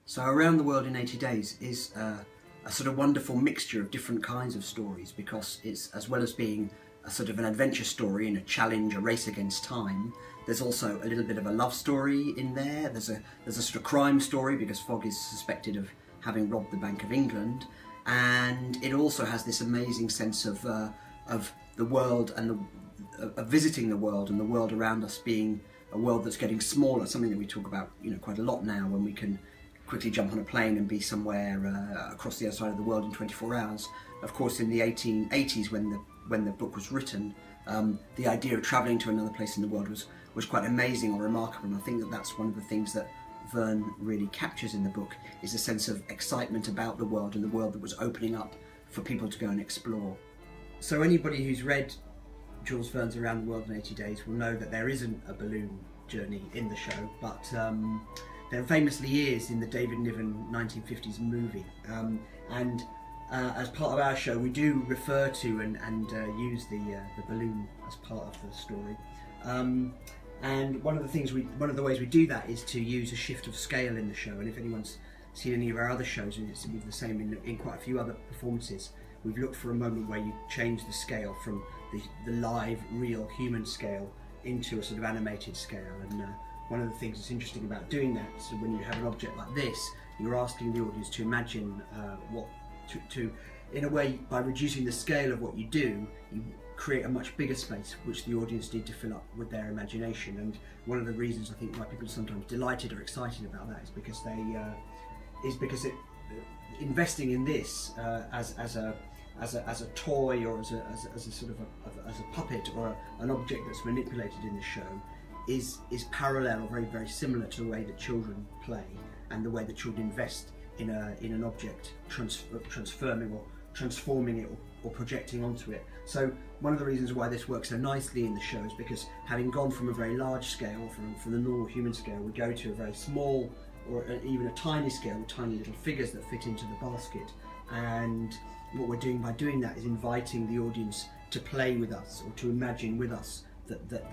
So Around the World in 80 Days is a sort of wonderful mixture of different kinds of stories, because it's, as well as being a sort of an adventure story and a challenge, a race against time, there's also a little bit of a love story in there. There's a sort of crime story, because Fogg is suspected of having robbed the Bank of England, and it also has this amazing sense of the world and of visiting the world, and the world around us being a world that's getting smaller, something that we talk about, quite a lot now, when we can quickly jump on a plane and be somewhere across the other side of the world in 24 hours. Of course, in the 1880s, when the book was written, the idea of travelling to another place in the world was quite amazing or remarkable, and I think that that's one of the things that Byrne really captures in the book, is a sense of excitement about the world and the world that was opening up for people to go and explore. So anybody who's read Jules Verne's Around the World in 80 Days will know that there isn't a balloon journey in the show, but there famously is in the David Niven 1950s movie, and as part of our show we do refer to and use the balloon as part of the story, and one of the ways we do that is to use a shift of scale in the show. And if anyone's seen any of our other shows, and it's the same in quite a few other performances, we've looked for a moment where you change the scale from the live, real human scale into a sort of animated scale. And one of the things that's interesting about doing that, so when you have an object like this, you're asking the audience to imagine in a way, by reducing the scale of what you do, you create a much bigger space which the audience need to fill up with their imagination. And one of the reasons I think why people are sometimes delighted or excited about that is because investing in this as a toy, or as a sort of as a puppet, or an object that's manipulated in the show, is parallel or very, very similar to the way that children play and the way that children invest in an object, transforming it or projecting onto it. So one of the reasons why this works so nicely in the show is because, having gone from a very large scale, from the normal human scale, we go to a very small, or even a tiny scale, with tiny little figures that fit into the basket. And what we're doing by doing that is inviting the audience to play with us, or to imagine with us that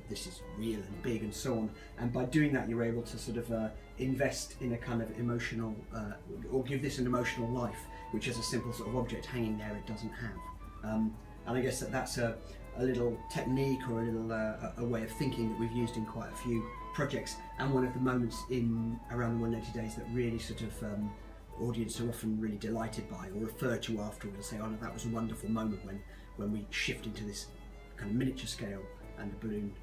this is real and big and so on. And by doing that, you're able to sort of invest in a kind of emotional, or give this an emotional life, which as a simple sort of object hanging there it doesn't have. And I guess that's a little technique, or a little a way of thinking that we've used in quite a few projects, and one of the moments in Around the World in 80 Days that really sort of audience are often really delighted by, or refer to afterwards and say, oh no, that was a wonderful moment when we shift into this kind of miniature scale and the balloon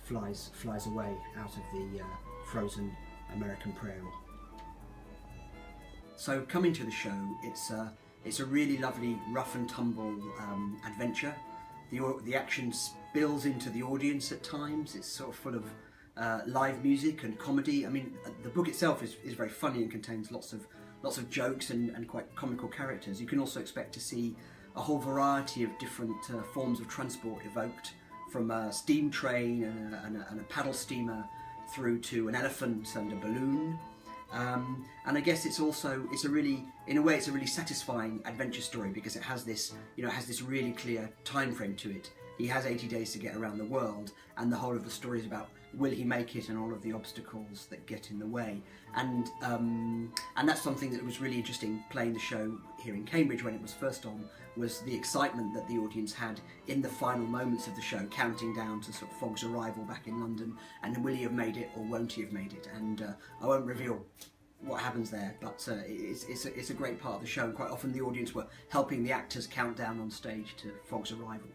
flies away out of the frozen American prairie. So coming to the show, it's a really lovely rough and tumble adventure. The action spills into the audience at times. It's sort of full of live music and comedy. I mean, the book itself is very funny and contains lots of jokes and quite comical characters. You can also expect to see a whole variety of different forms of transport evoked, from a steam train and a paddle steamer through to an elephant and a balloon. And I guess it's a really satisfying adventure story, because it has this really clear time frame to it. He has 80 days to get around the world, and the whole of the story is about, will he make it, and all of the obstacles that get in the way. And that's something that was really interesting playing the show here in Cambridge when it was first on, was the excitement that the audience had in the final moments of the show, counting down to sort of Fogg's arrival back in London, and will he have made it or won't he have made it. And I won't reveal what happens there, but it's a great part of the show, and quite often the audience were helping the actors count down on stage to Fogg's arrival.